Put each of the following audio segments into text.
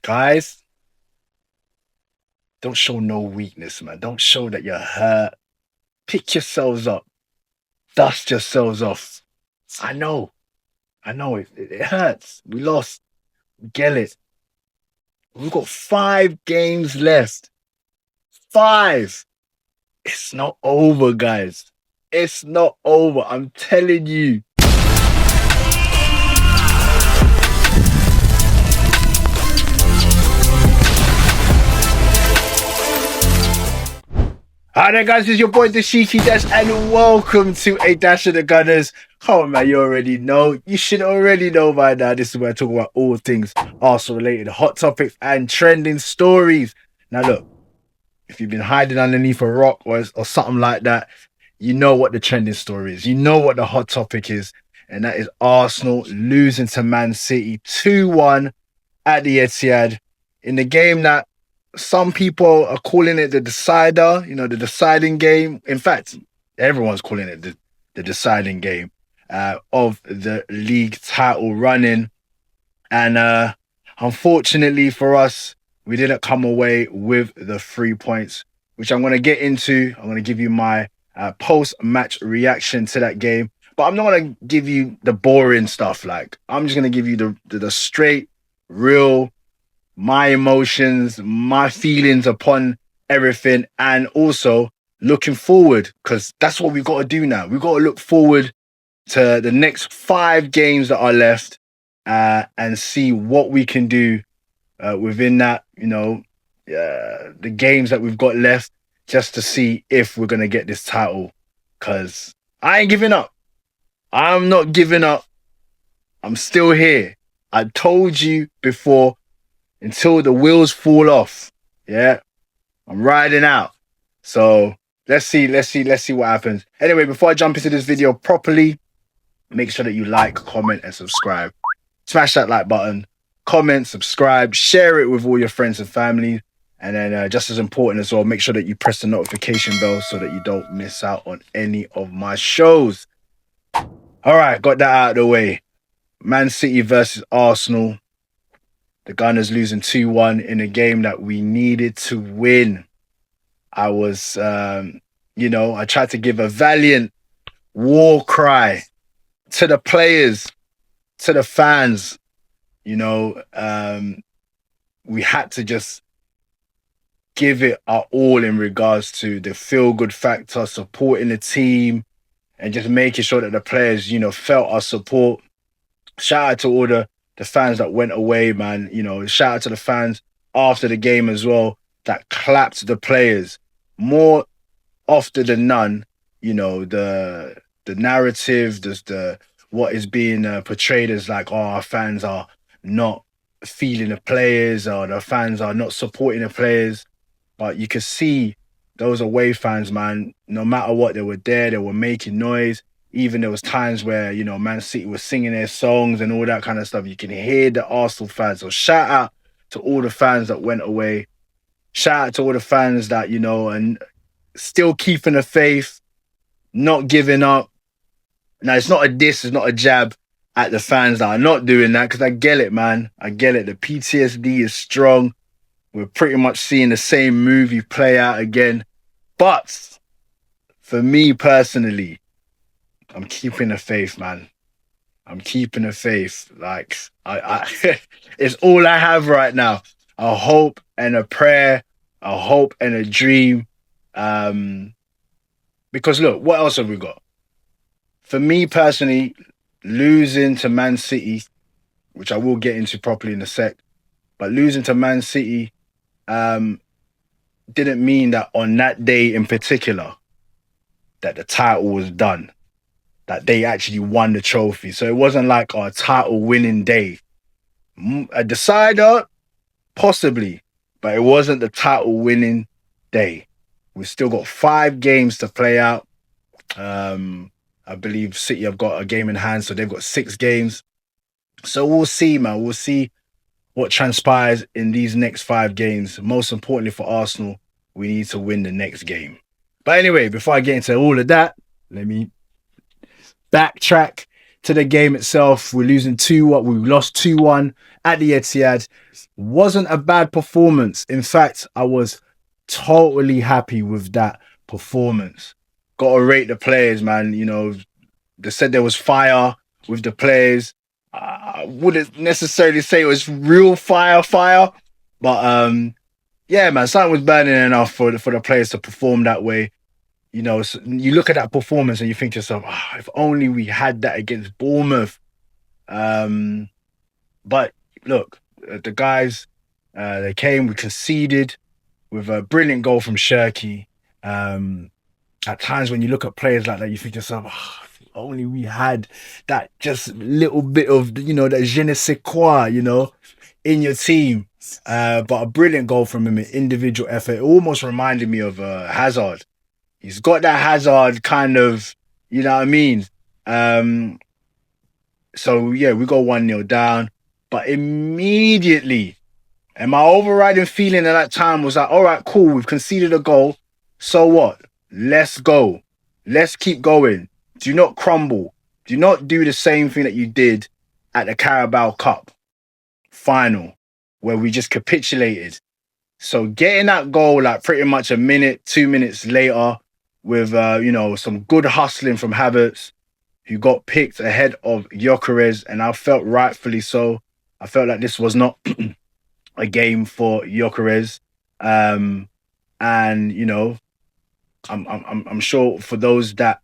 Guys, don't show no weakness, man. Don't show that you're hurt. Pick yourselves up. Dust yourselves off. I know. I know it hurts. We lost. Get it. We've got 5 games left. 5. It's not over, guys. It's not over. I'm telling you. Hi there, guys. It's your boy Dashiki Dash, and welcome to a Dash of the Gunners. Come on, man. You already know. You should already know by now. This is where I talk about all things Arsenal related, hot topics, and trending stories. Now, look, if you've been hiding underneath a rock or something like that, you know what the trending story is. You know what the hot topic is, and that is Arsenal losing to Man City 2-1 at the Etihad in the game that some people are calling it the decider, the deciding game. In fact, everyone's calling it the deciding game of the league title running. And unfortunately for us, we didn't come away with the 3 points, which I'm going to get into. I'm going to give you my post-match reaction to that game. But I'm not going to give you the boring stuff. Like, I'm just going to give you the straight, real, my emotions, my feelings upon everything, and also looking forward, because that's what we've got to do now. We've got to look forward to the next 5 games that are left and see what we can do within that, the games that we've got left, just to see if we're going to get this title, because I ain't giving up. I'm not giving up. I'm still here. I told you before, until the wheels fall off. Yeah, I'm riding out. So let's see what happens. Anyway, before I jump into this video properly, make sure that you like, comment, and subscribe. Smash that like button, comment, subscribe, share it with all your friends and family. And then just as important as well, make sure that you press the notification bell so that you don't miss out on any of my shows. All right, got that out of the way. Man City versus Arsenal. The Gunners losing 2-1 in a game that we needed to win. I was, I tried to give a valiant war cry to the players, to the fans. We had to just give it our all in regards to the feel-good factor, supporting the team, and just making sure that the players, felt our support. Shout out to all the fans that went away, man. Shout out to the fans after the game as well that clapped the players. More often than none, the narrative, the what is being portrayed as like, oh, our fans are not feeling the players, or the fans are not supporting the players. But you can see those away fans, man, no matter what, they were there, they were making noise. Even there was times where, Man City was singing their songs and all that kind of stuff. You can hear the Arsenal fans. So shout out to all the fans that went away. Shout out to all the fans that, and still keeping the faith, not giving up. Now, it's not a diss, it's not a jab at the fans that are not doing that, because I get it, man. I get it. The PTSD is strong. We're pretty much seeing the same movie play out again. But for me personally, I'm keeping the faith, man. I'm keeping the faith. Like, I it's all I have right now. A hope and a prayer, a hope and a dream. Because look, what else have we got? For me personally, losing to Man City, which I will get into properly in a sec, but losing to Man City didn't mean that on that day in particular that the title was done, that they actually won the trophy. So it wasn't like a title winning day. A decider, possibly, but it wasn't the title winning day. We've still got 5 games to play out. I believe City have got a game in hand, so they've got 6 games. So we'll see, man. We'll see what transpires in these next 5 games. Most importantly for Arsenal, we need to win the next game. But anyway, before I get into all of that, let me backtrack to the game itself. We're losing 2-1. We lost 2-1 at the Etihad. Wasn't a bad performance. In fact, I was totally happy with that performance. Got to rate the players, man. You know, they said there was fire with the players. I wouldn't necessarily say it was real fire, but yeah, man, something was burning enough for the players to perform that way. You know, so you look at that performance and you think to yourself, if only we had that against Bournemouth. But look, the guys, they came, we conceded with a brilliant goal from Shirky. At times when you look at players like that, you think to yourself, if only we had that just little bit of, you know, that je ne sais quoi, you know, in your team. But a brilliant goal from him, an individual effort. It almost reminded me of Hazard. He's got that Hazard kind of, you know what I mean? So, yeah, we go 1-0 down. But immediately, and my overriding feeling at that time was like, all right, cool, we've conceded a goal. So what? Let's go. Let's keep going. Do not crumble. Do not do the same thing that you did at the Carabao Cup final, where we just capitulated. So getting that goal like pretty much a minute, 2 minutes later with, you know, some good hustling from Havertz, who got picked ahead of Gyökeres, and I felt rightfully so. I felt like this was not a game for Gyökeres. And, you know, I'm sure for those that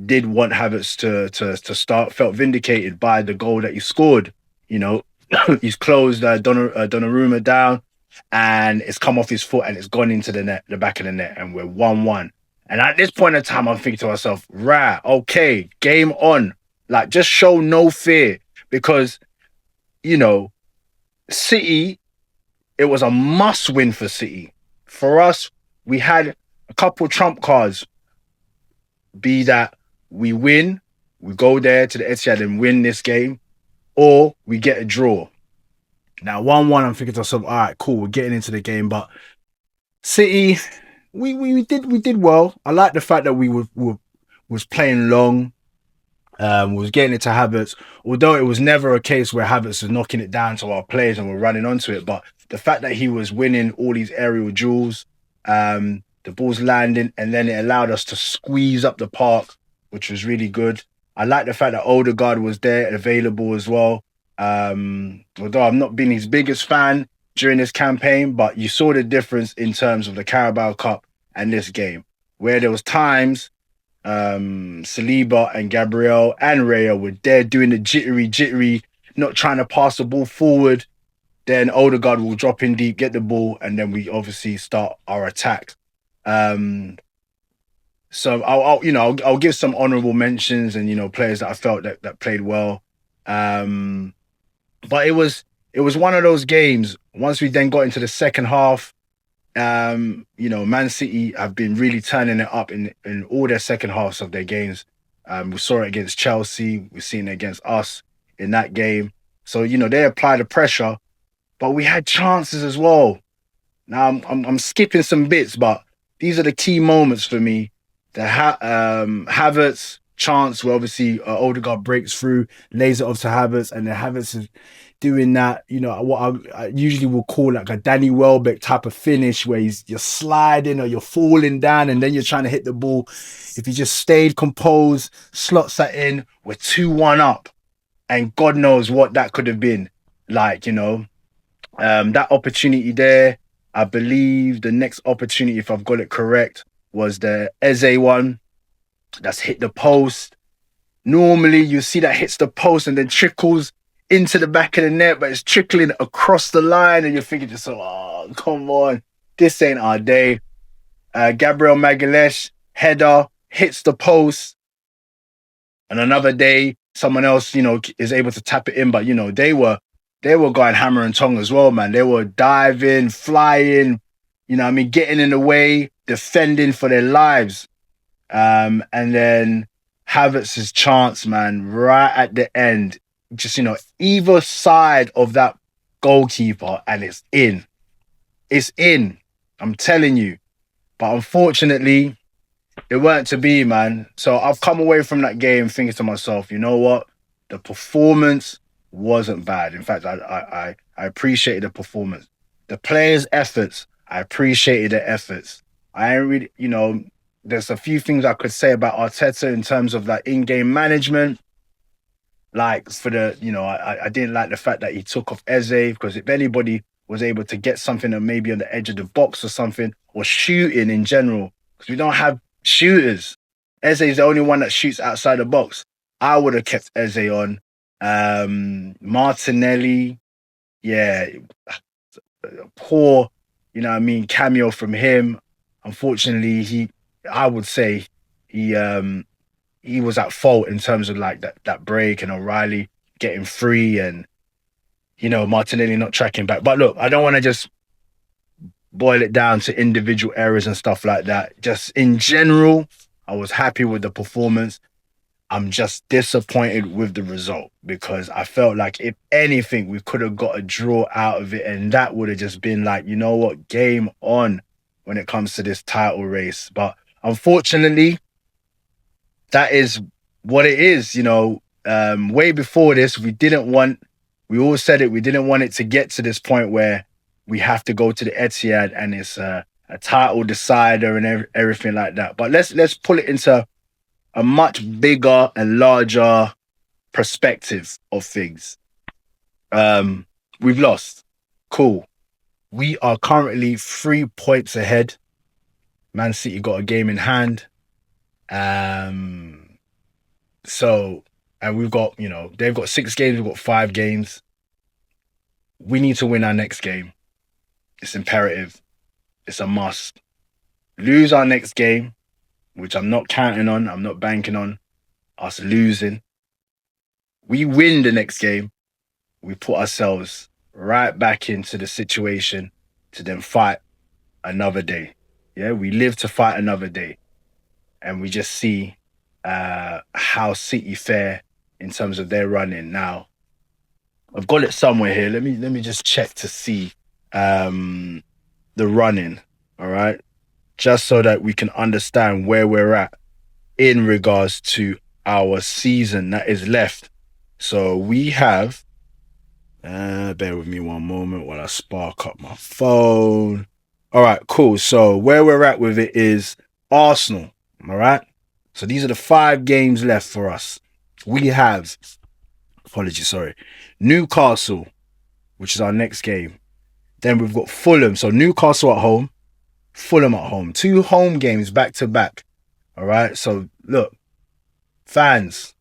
did want Havertz to start, felt vindicated by the goal that he scored. You know, he's closed Donnarumma down, and it's come off his foot and it's gone into the net, the back of the net, and we're 1-1. And at this point in time, I'm thinking to myself, right, okay, game on. Like, just show no fear, because, you know, City, it was a must win for City. For us, we had a couple trump cards. Be that we win, we go there to the Etihad and win this game, or we get a draw. Now, 1-1, I'm thinking to myself, all right, cool, we're getting into the game. But City, we did well. I like the fact that we was playing long. Was getting it to Havertz, although it was never a case where Havertz was knocking it down to our players and we're running onto it. But the fact that he was winning all these aerial duels, the ball's landing, and then it allowed us to squeeze up the park, which was really good. I like the fact that Odegaard was there, available as well. Although I've not been his biggest fan during this campaign, but you saw the difference in terms of the Carabao Cup and this game, where there was times Saliba and Gabriel and Raya were there doing the jittery, not trying to pass the ball forward. Then Odegaard will drop in deep, get the ball, and then we obviously start our attack. So I'll give some honourable mentions and, you know, players that I felt that played well. But it was one of those games. Once we then got into the second half, you know, Man City have been really turning it up in all their second halves of their games. We saw it against Chelsea. We've seen it against us in that game. So, you know, they applied the pressure, but we had chances as well. Now I'm skipping some bits, but these are the key moments for me. The Havertz chance where obviously Odegaard breaks through, lays it off to Havertz, and then Havertz is doing that, you know, what I usually will call like a Danny Welbeck type of finish, where you're sliding or you're falling down and then you're trying to hit the ball. If he just stayed composed, slots that in, we're 2-1 up. And God knows what that could have been like, you know. That opportunity there, I believe the next opportunity, if I've got it correct, was the Eze one that's hit the post. Normally you see that hits the post and then trickles into the back of the net, but it's trickling across the line and you're thinking just, oh, come on, this ain't our day. Gabriel Magalhaes, header, hits the post. And another day, someone else, you know, is able to tap it in, but, you know, they were going hammer and tongue as well, man. They were diving, flying, you know what I mean, getting in the way, defending for their lives. And then Havertz's chance, man, right at the end, just, you know, either side of that goalkeeper, and it's in. It's in. I'm telling you. But unfortunately, it weren't to be, man. So I've come away from that game thinking to myself, you know what? the performance wasn't bad. In fact, I appreciated the performance. The players' efforts, I appreciated the efforts. I ain't really, there's a few things I could say about Arteta in terms of like in-game management. Like for the, I didn't like the fact that he took off Eze because if anybody was able to get something that maybe on the edge of the box or something, or shooting in general, because we don't have shooters. Eze is the only one that shoots outside the box. I would have kept Eze on. Martinelli, yeah, poor, cameo from him. Unfortunately, I would say he he was at fault in terms of like that break and O'Reilly getting free and Martinelli not tracking back. But look, I don't want to just boil it down to individual errors and stuff like that. Just in general, I was happy with the performance. I'm just disappointed with the result because I felt like if anything, we could have got a draw out of it, and that would have just been like, you know what, game on when it comes to this title race. But unfortunately, that is what it is. Way before this, we all said it, we didn't want it to get to this point where we have to go to the Etihad and it's a title decider and everything like that. But let's pull it into a much bigger and larger perspective of things. We've lost. Cool. We are currently 3 points ahead. Man City got a game in hand. So, and we've got, they've got 6 games, we've got 5 games. We need to win our next game. It's imperative. It's a must. Lose our next game, which I'm not counting on, I'm not banking on us losing. We win the next game, we put ourselves right back into the situation to then fight another day. Yeah, we live to fight another day. And we just see how City fare in terms of their running. Now, I've got it somewhere here. Let me just check to see the running, all right? Just so that we can understand where we're at in regards to our season that is left. So we have, bear with me one moment while I spark up my phone. All right, cool. So where we're at with it is Arsenal, all right? So these are the 5 games left for us. We have, Newcastle, which is our next game. Then we've got Fulham. So Newcastle at home, Fulham at home. 2 home games back to back. All right. So look, fans,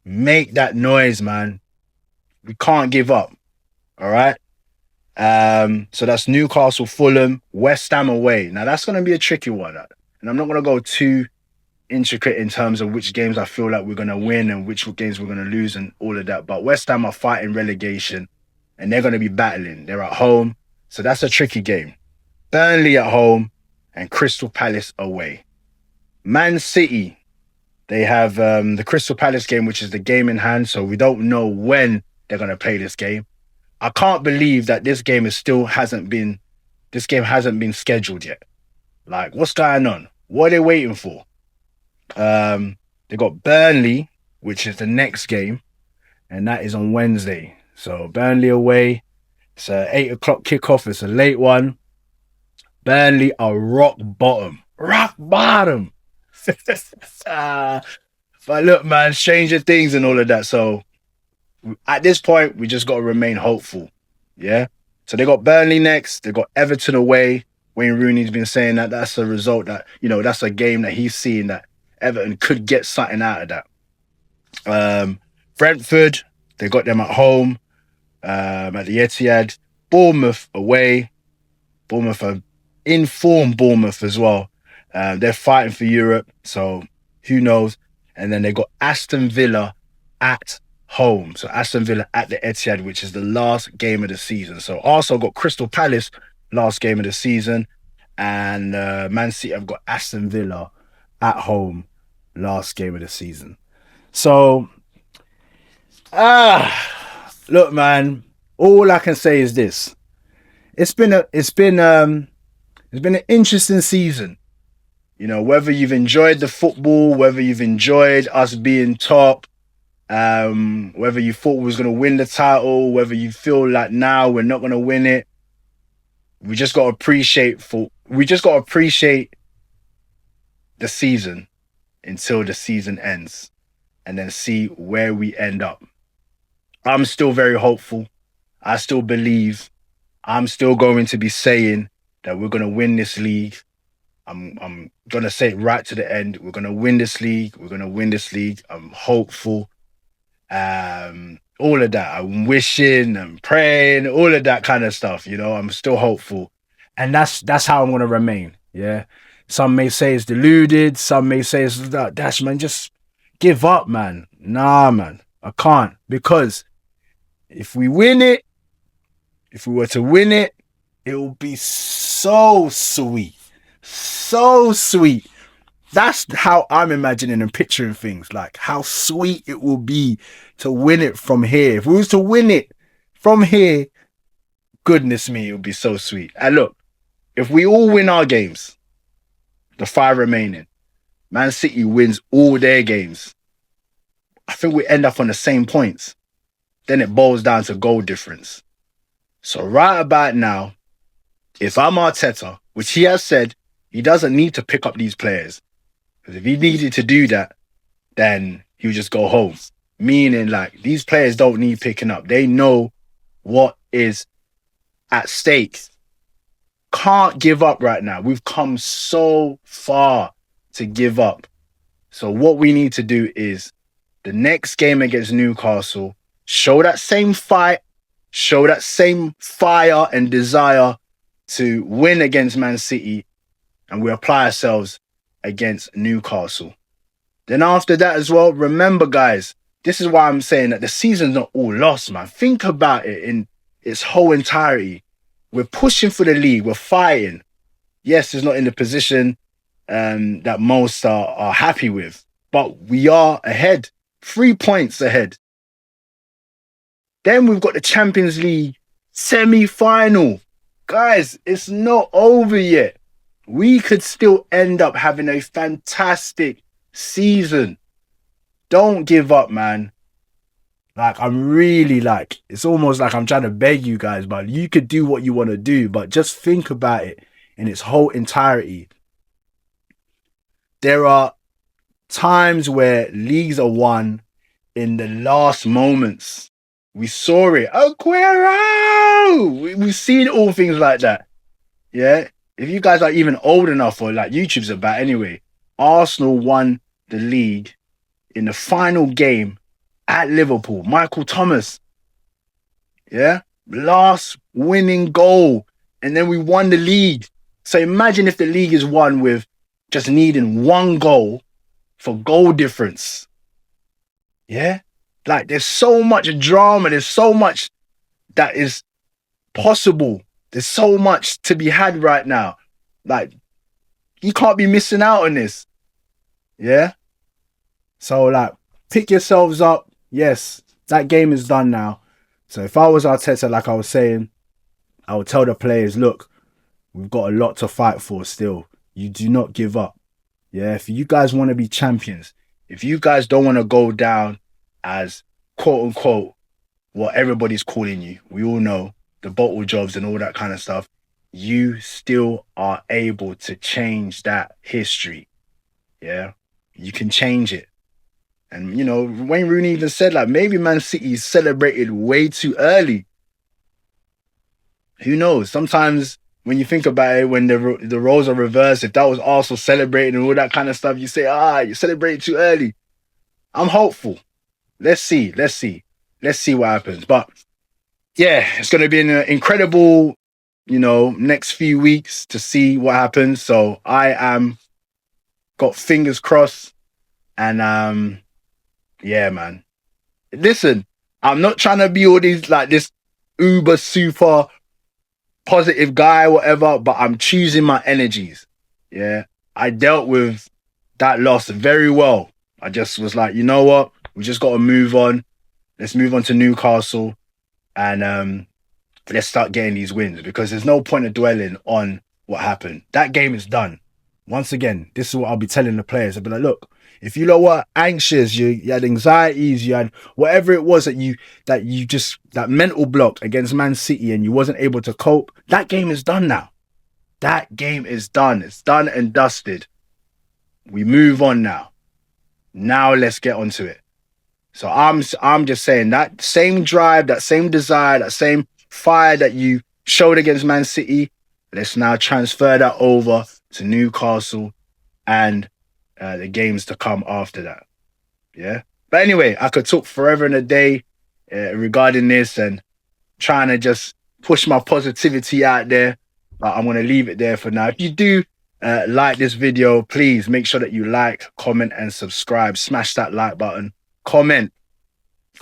make that noise, man. We can't give up. All right. So that's Newcastle, Fulham, West Ham away. Now that's going to be a tricky one. And I'm not going to go too intricate in terms of which games I feel like we're going to win and which games we're going to lose and all of that. But West Ham are fighting relegation and they're going to be battling. They're at home. So that's a tricky game. Burnley at home and Crystal Palace away. Man City, they have the Crystal Palace game, which is the game in hand. So we don't know when they're going to play this game. I can't believe that this game hasn't been scheduled yet. Like, what's going on? What are they waiting for? They got Burnley, which is the next game, and that is on Wednesday. So Burnley away. It's a 8 o'clock kickoff. It's a late one. Burnley are rock bottom. Rock bottom. But look, man, stranger things and all of that. So at this point, we just got to remain hopeful. Yeah. So they got Burnley next. They got Everton away. Wayne Rooney's been saying that that's a result that, that's a game that he's seeing that Everton could get something out of that. Brentford, they got them at home, at the Etihad. Bournemouth away. Bournemouth are informed Bournemouth as well. They're fighting for Europe, so who knows? And then they got Aston Villa at home. So Aston Villa at the Etihad, which is the last game of the season. So also got Crystal Palace, last game of the season. And Man City have got Aston Villa at home, last game of the season. So, look, man, all I can say is this. It's been an interesting season. Whether you've enjoyed the football, whether you've enjoyed us being top, Whether you thought we was gonna win the title, whether you feel like now we're not gonna win it, we just gotta appreciate the season until the season ends and then see where we end up. I'm still very hopeful. I still believe. I'm still going to be saying that we're gonna win this league. I'm gonna say it right to the end. We're gonna win this league. We're gonna win this league. I'm hopeful. All of that. I'm wishing, I'm praying, all of that kind of stuff. I'm still hopeful, and that's how I'm gonna remain. Yeah. Some may say it's deluded. Some may say it's that Dash, man. Just give up, man. Nah, man. I can't, because if we win it, if we were to win it, it will be so sweet. So sweet. That's how I'm imagining and picturing things. Like how sweet it will be to win it from here. If we was to win it from here, goodness me, it would be so sweet. And look, if we all win our games, the 5 remaining, Man City wins all their games, I think we end up on the same points. Then it boils down to goal difference. So right about now, if I'm Arteta, which he has said he doesn't need to pick up these players, because if he needed to do that, then he'll just go home. Meaning, like, these players don't need picking up. They know what is at stake. Can't give up right now. We've come so far to give up. So what we need to do is the next game against Newcastle, show that same fight, show that same fire and desire to win against Man City, and we apply ourselves against Newcastle. Then after that as well, remember, guys, this is why I'm saying that the season's not all lost, man. Think about it in its whole entirety. We're pushing for the league. We're fighting. Yes, it's not in the position that most are happy with, but we are ahead. 3 points ahead. Then we've got the Champions League semi-final. Guys, it's not over yet. We could still end up having a fantastic season. Don't give up, man. Like, it's almost like I'm trying to beg you guys, but you could do what you want to do, but just think about it in its whole entirety. There are times where leagues are won in the last moments. We saw it. Aguero! We've seen all things like that. Yeah? If you guys are even old enough, or like YouTube's about anyway, Arsenal won the league in the final game at Liverpool. Michael Thomas. Yeah? Last winning goal. And then we won the league. So imagine if the league is won with just needing one goal for goal difference. Yeah? Like, there's so much drama. There's so much that is possible. There's so much to be had right now. Like, you can't be missing out on this. Yeah? So, like, pick yourselves up. Yes, that game is done now. So if I was Arteta, like I was saying, I would tell the players, look, we've got a lot to fight for still. You do not give up. Yeah, if you guys want to be champions, if you guys don't want to go down as quote unquote what everybody's calling you, we all know the bottle jobs and all that kind of stuff, you still are able to change that history. Yeah, you can change it. And, Wayne Rooney even said, like, maybe Man City celebrated way too early. Who knows? Sometimes when you think about it, when the roles are reversed, if that was Arsenal celebrating and all that kind of stuff, you say, you celebrated too early. I'm hopeful. Let's see what happens. But yeah, it's going to be an incredible, next few weeks to see what happens. So I am got fingers crossed. And yeah, man. Listen, I'm not trying to be all these like this uber super positive guy, whatever, but I'm choosing my energies. Yeah. I dealt with that loss very well. I just was like, you know what? We just got to move on. Let's move on to Newcastle and let's start getting these wins, because there's no point of dwelling on what happened. That game is done. Once again, this is what I'll be telling the players. I'll be like, look, If you lot were anxious, you had anxieties, you had whatever it was that mental block against Man City and you wasn't able to cope, that game is done now. That game is done. It's done and dusted. We move on now. Now let's get onto it. So I'm just saying that same drive, that same desire, that same fire that you showed against Man City, let's now transfer that over to Newcastle and the games to come after that. Yeah. But anyway, I could talk forever and a day regarding this and trying to just push my positivity out there. But I'm going to leave it there for now. If you do like this video, please make sure that you like, comment, and subscribe. Smash that like button. Comment,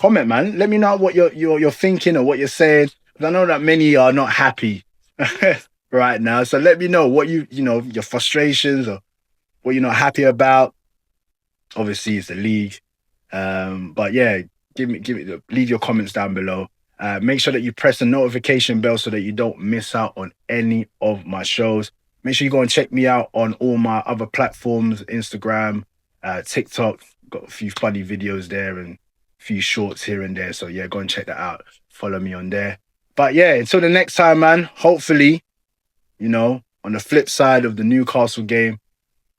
man. Let me know what you're thinking or what you're saying. Because I know that many are not happy right now. So let me know what your frustrations or what you're not happy about. Obviously, it's the league. But yeah, leave your comments down below. Make sure that you press the notification bell so that you don't miss out on any of my shows. Make sure you go and check me out on all my other platforms, Instagram, TikTok. Got a few funny videos there and a few shorts here and there. So yeah, go and check that out. Follow me on there. But yeah, until the next time, man, hopefully, on the flip side of the Newcastle game,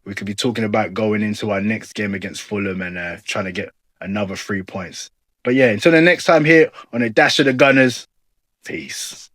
we could be talking about going into our next game against Fulham and trying to get another 3 points. But yeah, until the next time here on A Dash of the Gunners, peace.